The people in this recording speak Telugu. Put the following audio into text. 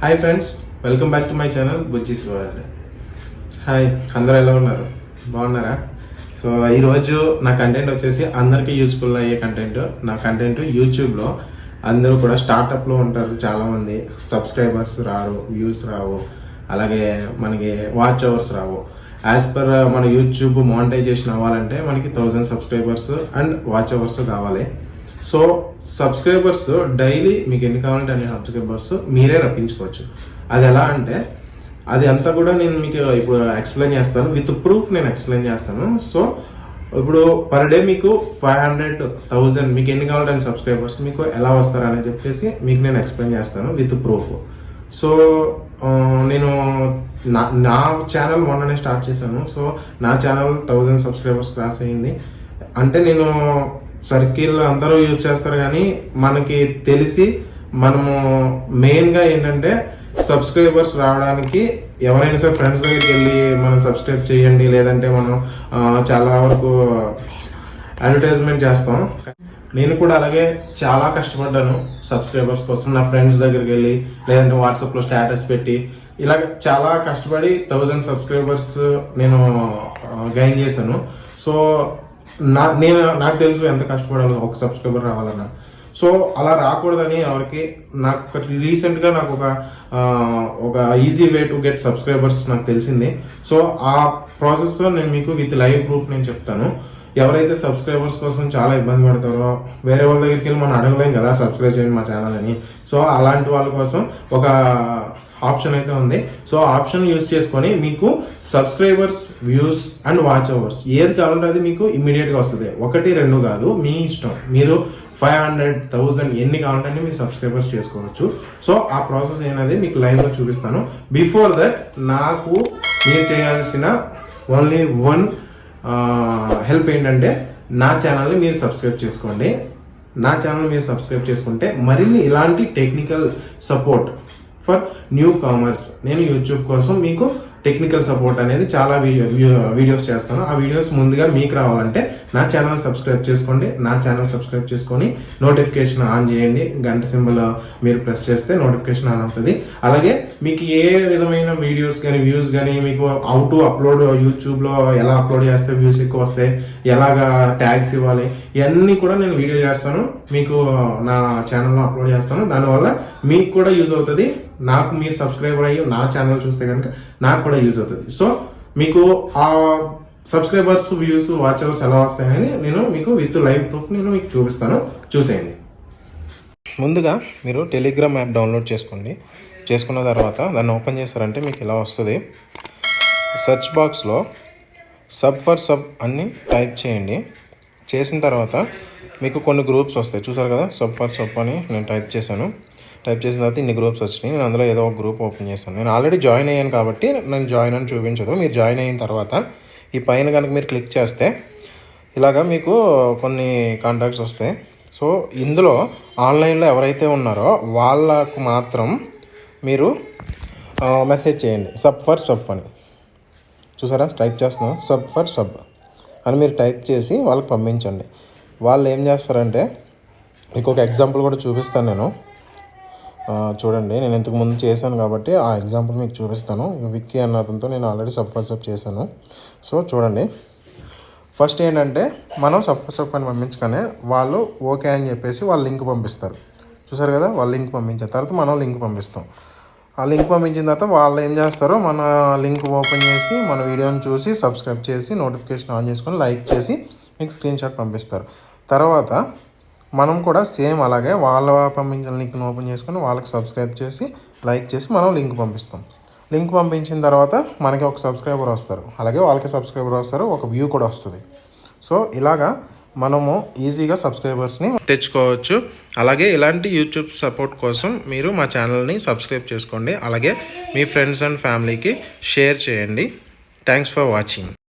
Hi friends, welcome back to my channel బుజ్జీస్ world. Hi, అందరూ ఎలా ఉన్నారు? బాగున్నారా? సో ఈరోజు నా కంటెంట్ వచ్చేసి అందరికీ యూస్ఫుల్ అయ్యే కంటెంట్. నా కంటెంట్ యూట్యూబ్లో అందరూ కూడా స్టార్టప్లో ఉంటారు చాలామంది. సబ్స్క్రైబర్స్ రారు, వ్యూస్ రావు, అలాగే మనకి వాచ్ అవర్స్ రావు. యాజ్ పర్ మన యూట్యూబ్ మానిటైజేషన్ అవ్వాలంటే మనకి 1000 సబ్స్క్రైబర్స్ అండ్ వాచ్ అవర్స్ కావాలి. సో సబ్స్క్రైబర్స్ డైలీ మీకు ఎన్ని కావాలంటే అన్ని సబ్స్క్రైబర్స్ మీరే రప్పించుకోవచ్చు. అది ఎలా అంటే అది అంతా కూడా నేను మీకు ఇప్పుడు ఎక్స్ప్లెయిన్ చేస్తాను, విత్ ప్రూఫ్ నేను ఎక్స్ప్లెయిన్ చేస్తాను. సో ఇప్పుడు పర్ డే మీకు 500, 1000 మీకు ఎన్ని కావాలంటే అన్ని సబ్స్క్రైబర్స్ మీకు ఎలా వస్తారని చెప్పేసి మీకు నేను ఎక్స్ప్లెయిన్ చేస్తాను విత్ ప్రూఫ్. సో నేను నా ఛానల్ మొన్ననే స్టార్ట్ చేశాను. సో నా ఛానల్ 1000 సబ్స్క్రైబర్స్ క్రాస్ అయ్యింది. అంటే నేను సర్కిల్ అందరూ యూజ్ చేస్తారు, కానీ మనకి తెలిసి మనము మెయిన్గా ఏంటంటే సబ్స్క్రైబర్స్ రావడానికి ఎవరైనా సరే ఫ్రెండ్స్ దగ్గరికి వెళ్ళి మనం సబ్స్క్రైబ్ చేయండి, లేదంటే మనం చాలా వరకు అడ్వర్టైజ్మెంట్ చేస్తాం. నేను కూడా అలాగే చాలా కష్టపడ్డాను సబ్స్క్రైబర్స్ కోసం. నా ఫ్రెండ్స్ దగ్గరికి వెళ్ళి, లేదంటే వాట్సాప్లో స్టేటస్ పెట్టి, ఇలా చాలా కష్టపడి 1000 సబ్స్క్రైబర్స్ నేను గెయిన్ చేశాను. సో నాకు తెలుసు ఎంత కష్టపడాలో ఒక సబ్స్క్రైబర్ రావాలన్నా. సో అలా రాకూడదని ఎవరికి నాకు రీసెంట్గా నాకు ఒక easy way to get subscribers నాకు తెలిసింది. సో ఆ ప్రాసెస్లో నేను మీకు విత్ లైవ్ ప్రూఫ్ నేను చెప్తాను. ఎవరైతే సబ్స్క్రైబర్స్ కోసం చాలా ఇబ్బంది పడతారో, వేరే వాళ్ళ దగ్గరికి వెళ్ళి మనం అడగలేం కదా సబ్స్క్రైబ్ చేయండి మా ఛానల్ అని. సో అలాంటి వాళ్ళ కోసం ఒక ఆప్షన్ అయితే ఉంది. సో ఆప్షన్ యూస్ చేసుకొని మీకు subscribers, views and watch hours ఏది కావాలంటే అది మీకు ఇమ్మీడియట్గా వస్తుంది. 1, 2 కాదు, మీ ఇష్టం. మీరు 500, 1000 ఎన్ని కావాలంటే మీరు సబ్స్క్రైబర్స్ చేసుకోవచ్చు. సో ఆ ప్రాసెస్ అనేది మీకు లైవ్లో చూపిస్తాను. బిఫోర్ దట్ నాకు మీరు చేయాల్సిన ఓన్లీ వన్ హెల్ప్ ఏంటంటే నా ఛానల్ని మీరు సబ్స్క్రైబ్ చేసుకోండి. నా ఛానల్ మీరు సబ్స్క్రైబ్ చేసుకుంటే మరిన్ని ఇలాంటి technical support for new commerce, నేను యూట్యూబ్ కోసం మీకు టెక్నికల్ సపోర్ట్ అనేది చాలా వీడియోస్ చేస్తాను. ఆ వీడియోస్ ముందుగా మీకు రావాలంటే నా ఛానల్ సబ్స్క్రైబ్ చేసుకోండి. నా ఛానల్ సబ్స్క్రైబ్ చేసుకొని నోటిఫికేషన్ ఆన్ చేయండి. గంట సింబల్ మీరు ప్రెస్ చేస్తే నోటిఫికేషన్ ఆన్ అవుతుంది. అలాగే మీకు ఏ విధమైన వీడియోస్ కానీ వ్యూస్ కానీ మీకు హౌ టు అప్లోడ్, యూట్యూబ్లో ఎలా అప్లోడ్ చేస్తే వ్యూస్ ఎక్కువ వస్తాయి, ఎలాగా ట్యాగ్స్ ఇవ్వాలి, ఇవన్నీ కూడా నేను వీడియో చేస్తాను, మీకు నా ఛానల్లో అప్లోడ్ చేస్తాను. దానివల్ల మీకు కూడా యూజ్ అవుతుంది. నాకు మీరు సబ్స్క్రైబర్ అయ్యి నా ఛానల్ చూస్తే కనుక నాకు కూడా యూజ్ అవుతుంది. సో మీకు ఆ సబ్స్క్రైబర్స్, వ్యూస్, వాచ్ అవర్స్ ఎలా వస్తాయని నేను మీకు విత్ లైవ్ ప్రూఫ్ నేను మీకు చూపిస్తాను, చూసేయండి. ముందుగా మీరు టెలిగ్రామ్ యాప్ డౌన్లోడ్ చేసుకోండి. చేసుకున్న తర్వాత దాన్ని ఓపెన్ చేస్తారంటే మీకు ఇలా వస్తుంది. సెర్చ్ బాక్స్లో సబ్ ఫర్ సబ్ అని టైప్ చేయండి. చేసిన తర్వాత మీకు కొన్ని గ్రూప్స్ వస్తాయి, చూసారు కదా. సబ్ ఫర్ సబ్ అని నేను టైప్ చేసిన తర్వాత ఇన్ని గ్రూప్స్ వచ్చినాయి. నేను అందులో ఏదో ఒక గ్రూప్ ఓపెన్ చేశాను. నేను ఆల్రెడీ జాయిన్ అయ్యాను కాబట్టి నేను జాయిన్ అని చూపించదు. మీరు జాయిన్ అయిన తర్వాత ఈ పైన కనుక మీరు క్లిక్ చేస్తే ఇలాగా మీకు కొన్ని కాంటాక్ట్స్ వస్తాయి. సో ఇందులో ఆన్లైన్లో ఎవరైతే ఉన్నారో వాళ్ళకు మాత్రం మీరు మెసేజ్ చేయండి, సబ్ ఫర్ సబ్ అని. చూసారా, టైప్ చేస్తున్నాం సబ్ ఫర్ సబ్ అని మీరు టైప్ చేసి వాళ్ళకి పంపించండి. వాళ్ళు ఏం చేస్తారంటే మీకు ఒక ఎగ్జాంపుల్ కూడా చూపిస్తాను నేను. చూడండి, నేను ఇంతకు ముందు చేశాను కాబట్టి ఆ ఎగ్జాంపుల్ మీకు చూపిస్తాను. విక్కీ అన్న అతనితో నేను ఆల్రెడీ సబ్ ఫర్ సబ్ చేశాను. సో చూడండి, ఫస్ట్ ఏంటంటే మనం సబ్ ఫర్ సబ్ అని పంపించగానే వాళ్ళు ఓకే అని చెప్పేసి వాళ్ళు లింక్ పంపిస్తారు. చూసారు కదా, వాళ్ళు లింక్ పంపించిన తర్వాత మనం లింక్ పంపిస్తాం. ఆ లింక్ పంపించిన తర్వాత వాళ్ళు ఏం చేస్తారో మన లింక్ ఓపెన్ చేసి మన వీడియోని చూసి సబ్స్క్రైబ్ చేసి నోటిఫికేషన్ ఆన్ చేసుకొని లైక్ చేసి మీకు స్క్రీన్ షాట్ పంపిస్తారు. తర్వాత మనం కూడా సేమ్ అలాగే వాళ్ళ పంపించిన లింక్ని ఓపెన్ చేసుకొని వాళ్ళకి సబ్స్క్రైబ్ చేసి లైక్ చేసి మనం లింక్ పంపిస్తాం. లింక్ పంపించిన తర్వాత మనకి ఒక సబ్స్క్రైబర్ వస్తారు, అలాగే వాళ్ళకి సబ్స్క్రైబర్ వస్తారు, ఒక వ్యూ కూడా వస్తుంది. సో ఇలాగా మనము ఈజీగా సబ్స్క్రైబర్స్ని తెచ్చుకోవచ్చు. అలాగే ఇలాంటి యూట్యూబ్ సపోర్ట్ కోసం మీరు మా ఛానల్ని సబ్స్క్రైబ్ చేసుకోండి. అలాగే మీ ఫ్రెండ్స్ అండ్ ఫ్యామిలీకి షేర్ చేయండి. Thanks for watching.